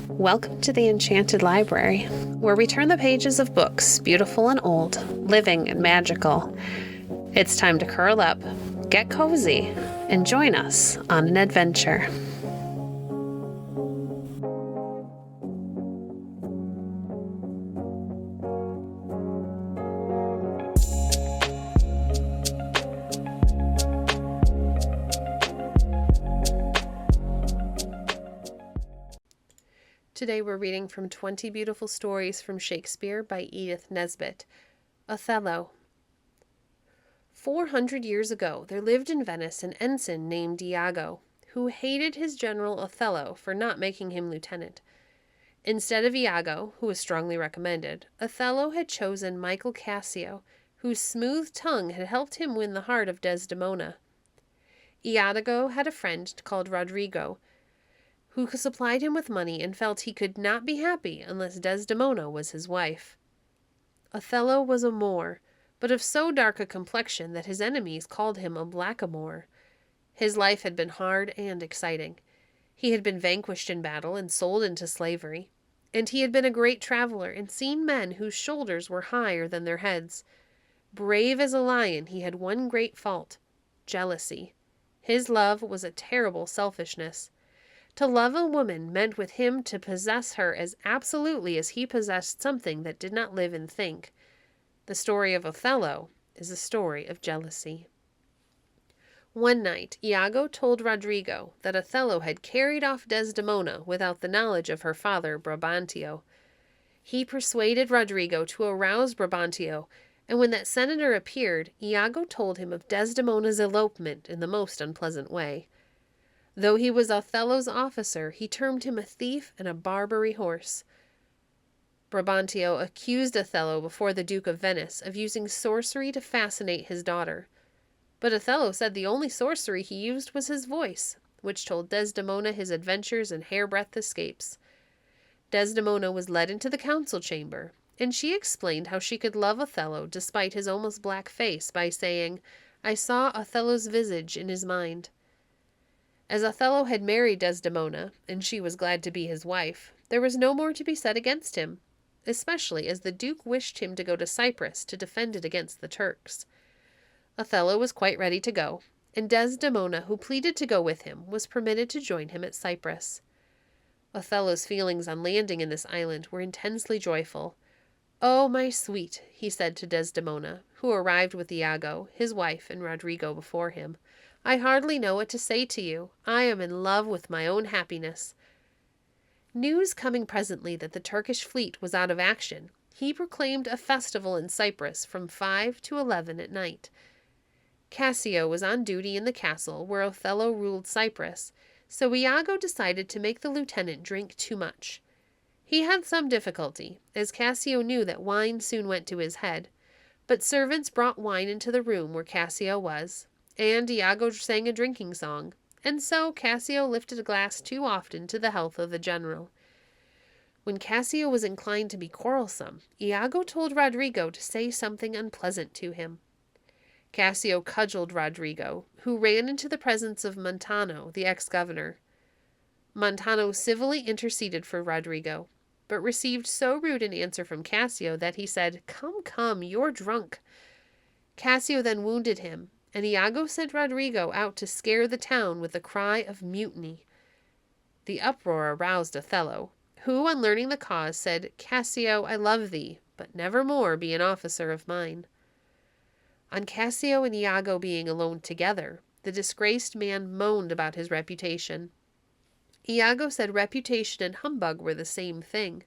Welcome to the Enchanted Library, where we turn the pages of books, beautiful and old, living and magical. It's time to curl up, get cozy, and join us on an adventure. Today we're reading from 20 Beautiful Stories from Shakespeare by Edith Nesbit. Othello. 400 years ago, there lived in Venice an ensign named Iago, who hated his general Othello for not making him lieutenant. Instead of Iago, who was strongly recommended, Othello had chosen Michael Cassio, whose smooth tongue had helped him win the heart of Desdemona. Iago had a friend called Rodrigo, who supplied him with money and felt he could not be happy unless Desdemona was his wife. Othello was a Moor, but of so dark a complexion that his enemies called him a blackamoor. His life had been hard and exciting. He had been vanquished in battle and sold into slavery, and he had been a great traveler and seen men whose shoulders were higher than their heads. Brave as a lion, he had one great fault: jealousy. His love was a terrible selfishness. To love a woman meant with him to possess her as absolutely as he possessed something that did not live and think. The story of Othello is a story of jealousy. One night, Iago told Rodrigo that Othello had carried off Desdemona without the knowledge of her father, Brabantio. He persuaded Rodrigo to arouse Brabantio, and when that senator appeared, Iago told him of Desdemona's elopement in the most unpleasant way. Though he was Othello's officer, he termed him a thief and a Barbary horse. Brabantio accused Othello before the Duke of Venice of using sorcery to fascinate his daughter. But Othello said the only sorcery he used was his voice, which told Desdemona his adventures and hairbreadth escapes. Desdemona was led into the council chamber, and she explained how she could love Othello despite his almost black face by saying, "I saw Othello's visage in his mind." As Othello had married Desdemona, and she was glad to be his wife, there was no more to be said against him, especially as the Duke wished him to go to Cyprus to defend it against the Turks. Othello was quite ready to go, and Desdemona, who pleaded to go with him, was permitted to join him at Cyprus. Othello's feelings on landing in this island were intensely joyful. "Oh, my sweet," he said to Desdemona, who arrived with Iago, his wife, and Rodrigo before him, "I hardly know what to say to you. I am in love with my own happiness." News coming presently that the Turkish fleet was out of action, he proclaimed a festival in Cyprus from 5 to 11 at night. Cassio was on duty in the castle where Othello ruled Cyprus, so Iago decided to make the lieutenant drink too much. He had some difficulty, as Cassio knew that wine soon went to his head, but servants brought wine into the room where Cassio was, and Iago sang a drinking song, and so Cassio lifted a glass too often to the health of the general. When Cassio was inclined to be quarrelsome, Iago told Rodrigo to say something unpleasant to him. Cassio cudgeled Rodrigo, who ran into the presence of Montano, the ex-governor. Montano civilly interceded for Rodrigo, but received so rude an answer from Cassio that he said, Come, you're drunk." Cassio then wounded him, and Iago sent Rodrigo out to scare the town with the cry of mutiny. The uproar aroused Othello, who, on learning the cause, said, "Cassio, I love thee, but never more be an officer of mine." On Cassio and Iago being alone together, the disgraced man moaned about his reputation. Iago said reputation and humbug were the same thing.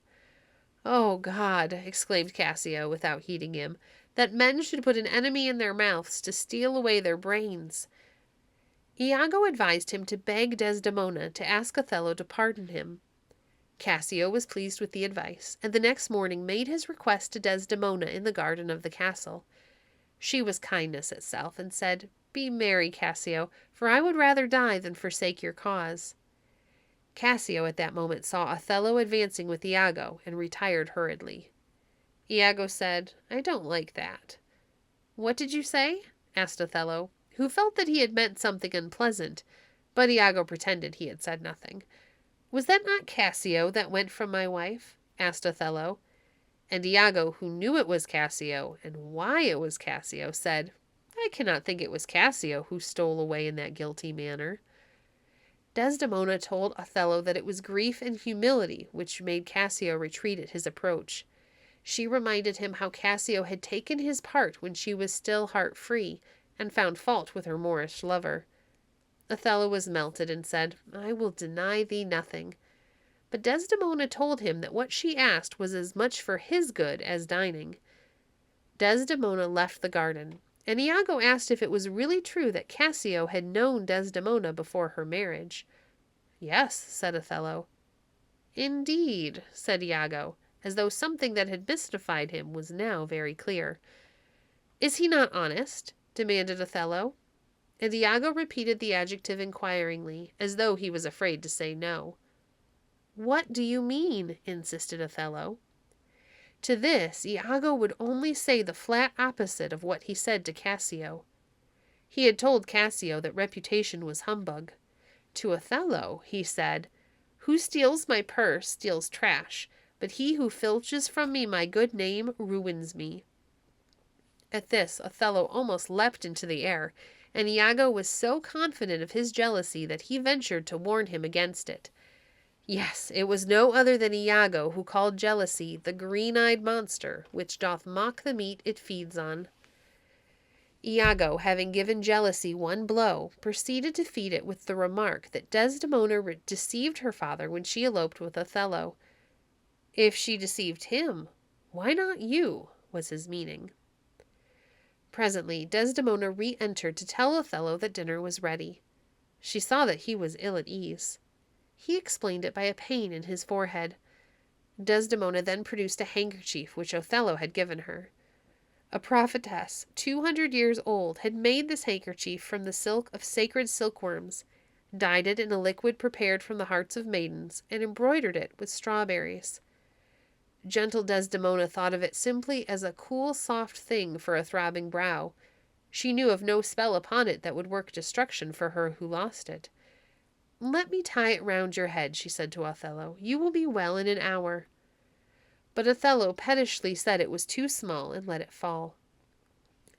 "Oh, God," exclaimed Cassio, without heeding him, "that men should put an enemy in their mouths to steal away their brains." Iago advised him to beg Desdemona to ask Othello to pardon him. Cassio was pleased with the advice, and the next morning made his request to Desdemona in the garden of the castle. She was kindness itself, and said, "Be merry, Cassio, for I would rather die than forsake your cause." Cassio at that moment saw Othello advancing with Iago, and retired hurriedly. Iago said, "I don't like that." "What did you say?" asked Othello, who felt that he had meant something unpleasant, but Iago pretended he had said nothing. Was that not Cassio that went from my wife? Asked Othello. And Iago, who knew it was Cassio, and why it was Cassio, said, I cannot think it was Cassio who stole away in that guilty manner. Desdemona told Othello that it was grief and humility which made Cassio retreat at his approach. She reminded him how Cassio had taken his part when she was still heart-free, and found fault with her Moorish lover. Othello was melted and said, I will deny thee nothing. But Desdemona told him that what she asked was as much for his good as dining. Desdemona left the garden, and Iago asked if it was really true that Cassio had known Desdemona before her marriage. Yes, said Othello. Indeed, said Iago, as though something that had mystified him was now very clear. Is he not honest? Demanded Othello. And Iago repeated the adjective inquiringly, as though he was afraid to say no. What do you mean? Insisted Othello. To this, Iago would only say the flat opposite of what he said to Cassio. He had told Cassio that reputation was humbug. To Othello, he said, Who steals my purse steals trash, but he who filches from me my good name ruins me. At this, Othello almost leapt into the air, and Iago was so confident of his jealousy that he ventured to warn him against it. Yes, it was no other than Iago who called jealousy the green-eyed monster, which doth mock the meat it feeds on. Iago, having given jealousy one blow, proceeded to feed it with the remark that Desdemona deceived her father when she eloped with Othello. If she deceived him, why not you? Was his meaning. Presently, Desdemona re-entered to tell Othello that dinner was ready. She saw that he was ill at ease. He explained it by a pain in his forehead. Desdemona then produced a handkerchief which Othello had given her. A prophetess, 200 years old, had made this handkerchief from the silk of sacred silkworms, dyed it in a liquid prepared from the hearts of maidens, and embroidered it with strawberries. Gentle Desdemona thought of it simply as a cool, soft thing for a throbbing brow. She knew of no spell upon it that would work destruction for her who lost it. Let me tie it round your head, she said to Othello. You will be well in an hour. But Othello pettishly said it was too small and let it fall.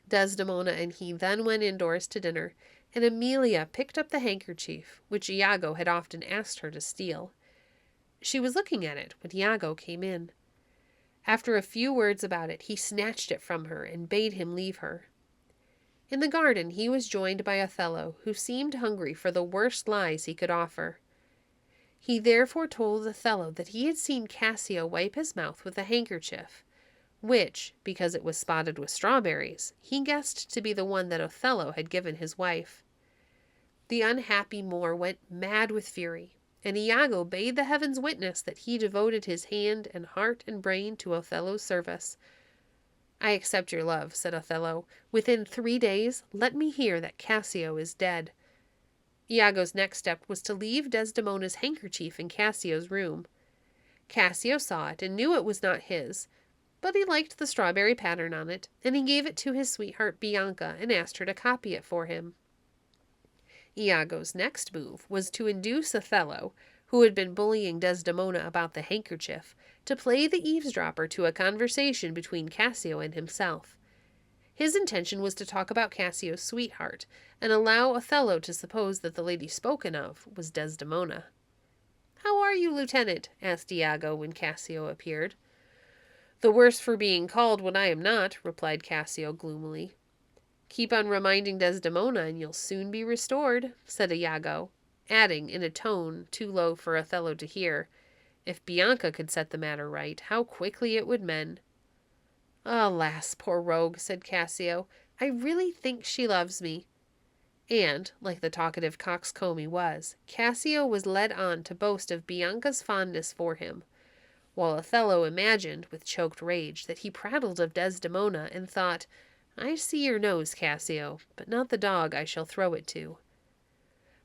Desdemona and he then went indoors to dinner, and Emilia picked up the handkerchief, which Iago had often asked her to steal. She was looking at it when Iago came in. After a few words about it, he snatched it from her and bade him leave her. In the garden he was joined by Othello, who seemed hungry for the worst lies he could offer. He therefore told Othello that he had seen Cassio wipe his mouth with a handkerchief, which, because it was spotted with strawberries, he guessed to be the one that Othello had given his wife. The unhappy Moor went mad with fury, and Iago bade the heavens witness that he devoted his hand and heart and brain to Othello's service. I accept your love, said Othello. Within 3 days, let me hear that Cassio is dead. Iago's next step was to leave Desdemona's handkerchief in Cassio's room. Cassio saw it and knew it was not his, but he liked the strawberry pattern on it, and he gave it to his sweetheart Bianca and asked her to copy it for him. Iago's next move was to induce Othello, who had been bullying Desdemona about the handkerchief, to play the eavesdropper to a conversation between Cassio and himself. His intention was to talk about Cassio's sweetheart, and allow Othello to suppose that the lady spoken of was Desdemona. "How are you, Lieutenant?" asked Iago when Cassio appeared. "The worse for being called when I am not," replied Cassio gloomily. "Keep on reminding Desdemona and you'll soon be restored," said Iago, adding, in a tone too low for Othello to hear, "If Bianca could set the matter right, how quickly it would mend." "Alas, poor rogue," said Cassio, "I really think she loves me." And, like the talkative coxcomb he was, Cassio was led on to boast of Bianca's fondness for him, while Othello imagined, with choked rage, that he prattled of Desdemona and thought, "I see your nose, Cassio, but not the dog I shall throw it to."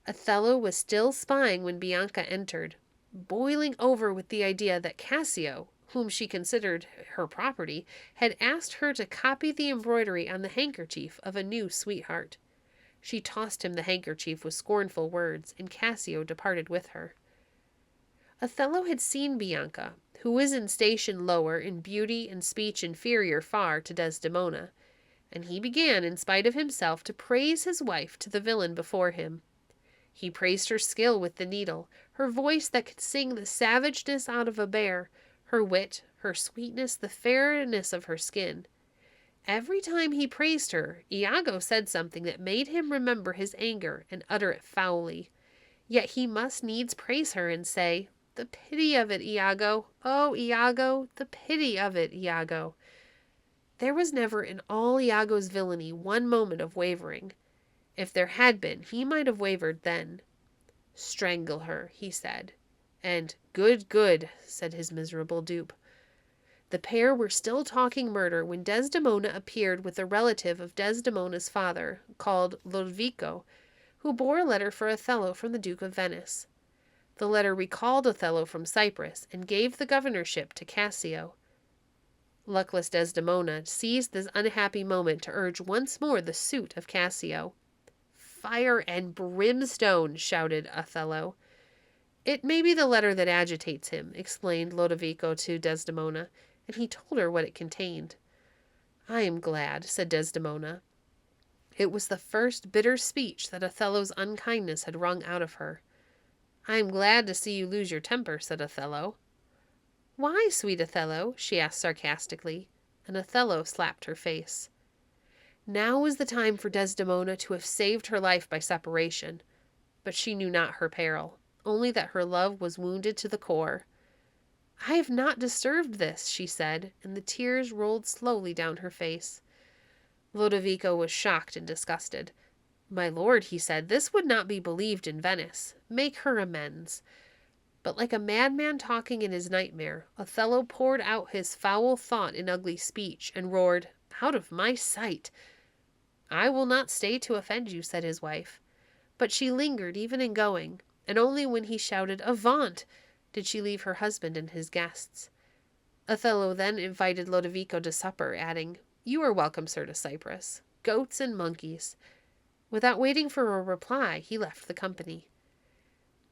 Othello was still spying when Bianca entered, boiling over with the idea that Cassio, whom she considered her property, had asked her to copy the embroidery on the handkerchief of a new sweetheart. She tossed him the handkerchief with scornful words, and Cassio departed with her. Othello had seen Bianca, who was in station lower, in beauty and speech inferior far to Desdemona, and he began, in spite of himself, to praise his wife to the villain before him. He praised her skill with the needle, her voice that could sing the savageness out of a bear, her wit, her sweetness, the fairness of her skin. Every time he praised her, Iago said something that made him remember his anger and utter it foully. Yet he must needs praise her and say, "The pity of it, Iago! Oh, Iago, the pity of it, Iago!" There was never in all Iago's villainy one moment of wavering. If there had been, he might have wavered then. "Strangle her," he said. And "Good, good," said his miserable dupe. The pair were still talking murder when Desdemona appeared with a relative of Desdemona's father, called Lodovico, who bore a letter for Othello from the Duke of Venice. The letter recalled Othello from Cyprus and gave the governorship to Cassio. Luckless Desdemona seized this unhappy moment to urge once more the suit of Cassio. "Fire and brimstone!" shouted Othello. "It may be the letter that agitates him," explained Lodovico to Desdemona, and he told her what it contained. "I am glad," said Desdemona. It was the first bitter speech that Othello's unkindness had wrung out of her. "I am glad to see you lose your temper," said Othello. "Why, sweet Othello?" she asked sarcastically, and Othello slapped her face. Now was the time for Desdemona to have saved her life by separation, but she knew not her peril, only that her love was wounded to the core. "I have not deserved this," she said, and the tears rolled slowly down her face. Lodovico was shocked and disgusted. "My lord," he said, "this would not be believed in Venice. Make her amends." But like a madman talking in his nightmare, Othello poured out his foul thought in ugly speech, and roared, "Out of my sight!" "I will not stay to offend you," said his wife. But she lingered even in going, and only when he shouted, "Avaunt!" did she leave her husband and his guests. Othello then invited Lodovico to supper, adding, "You are welcome, sir, to Cyprus. Goats and monkeys." Without waiting for a reply, he left the company.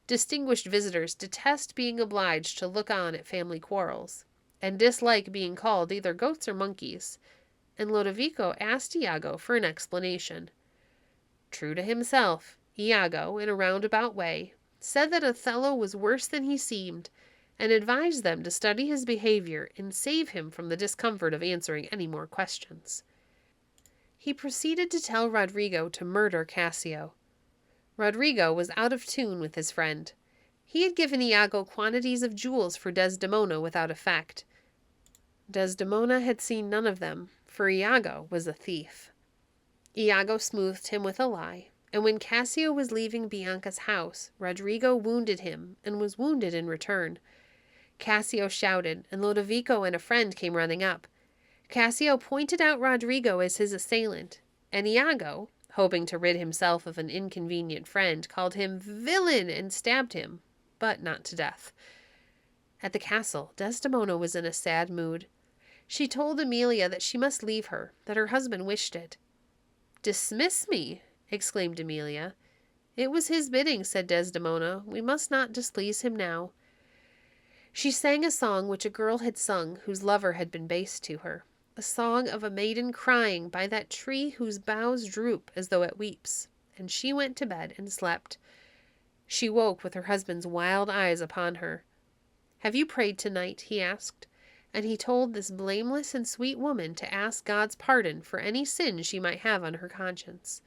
Distinguished visitors detest being obliged to look on at family quarrels, and dislike being called either goats or monkeys, and Lodovico asked Iago for an explanation. True to himself, Iago, in a roundabout way, said that Othello was worse than he seemed, and advised them to study his behavior and save him from the discomfort of answering any more questions. He proceeded to tell Rodrigo to murder Cassio. Rodrigo was out of tune with his friend. He had given Iago quantities of jewels for Desdemona without effect. Desdemona had seen none of them, for Iago was a thief. Iago smoothed him with a lie, and when Cassio was leaving Bianca's house, Rodrigo wounded him, and was wounded in return. Cassio shouted, and Lodovico and a friend came running up. Cassio pointed out Rodrigo as his assailant, and Iago, hoping to rid himself of an inconvenient friend, called him villain and stabbed him, but not to death. At the castle, Desdemona was in a sad mood. She told Emilia that she must leave her, that her husband wished it. "Dismiss me!" exclaimed Emilia. "It was his bidding," said Desdemona. "We must not displease him now." She sang a song which a girl had sung whose lover had been base to her, a song of a maiden crying by that tree whose boughs droop as though it weeps, and she went to bed and slept. She woke with her husband's wild eyes upon her. "Have you prayed tonight?" he asked, and he told this blameless and sweet woman to ask God's pardon for any sin she might have on her conscience.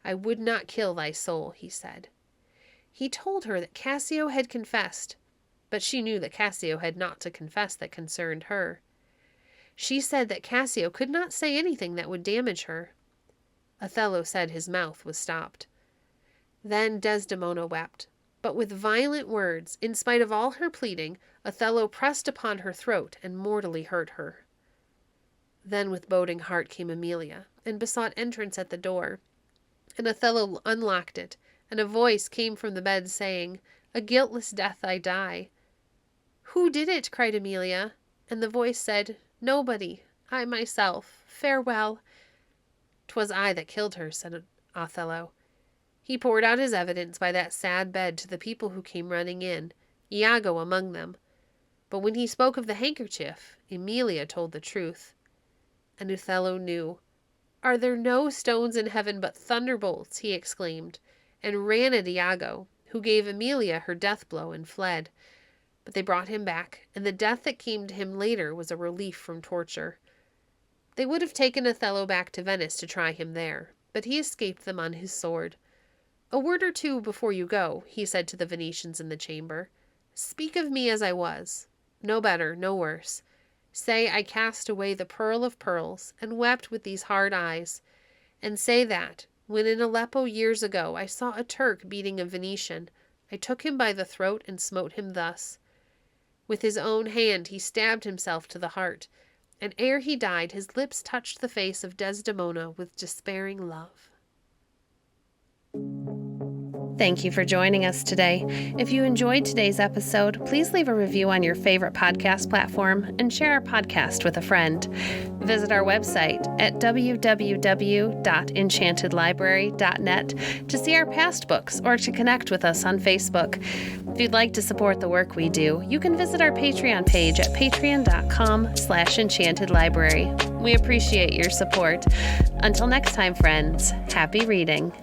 "I would not kill thy soul," he said. He told her that Cassio had confessed, but she knew that Cassio had naught to confess that concerned her. She said that Cassio could not say anything that would damage her. Othello said his mouth was stopped. Then Desdemona wept, but with violent words, in spite of all her pleading, Othello pressed upon her throat and mortally hurt her. Then with boding heart came Emilia, and besought entrance at the door, and Othello unlocked it, and a voice came from the bed saying, "A guiltless death I die." "Who did it?" cried Emilia, and the voice said, "Nobody. I myself. Farewell." "'Twas I that killed her," said Othello. He poured out his evidence by that sad bed to the people who came running in, Iago among them. But when he spoke of the handkerchief, Emilia told the truth. And Othello knew. "Are there no stones in heaven but thunderbolts?" he exclaimed, and ran at Iago, who gave Emilia her death blow and fled. But they brought him back, and the death that came to him later was a relief from torture. They would have taken Othello back to Venice to try him there, but he escaped them on his sword. "A word or two before you go," he said to the Venetians in the chamber. "Speak of me as I was. No better, no worse. Say I cast away the pearl of pearls, and wept with these hard eyes. And say that, when in Aleppo years ago I saw a Turk beating a Venetian, I took him by the throat and smote him thus. With his own hand he stabbed himself to the heart, and ere he died his lips touched the face of Desdemona with despairing love." Thank you for joining us today. If you enjoyed today's episode, please leave a review on your favorite podcast platform and share our podcast with a friend. Visit our website at www.enchantedlibrary.net to see our past books or to connect with us on Facebook. If you'd like to support the work we do, you can visit our Patreon page at patreon.com/enchantedlibrary. We appreciate your support. Until next time, friends, happy reading.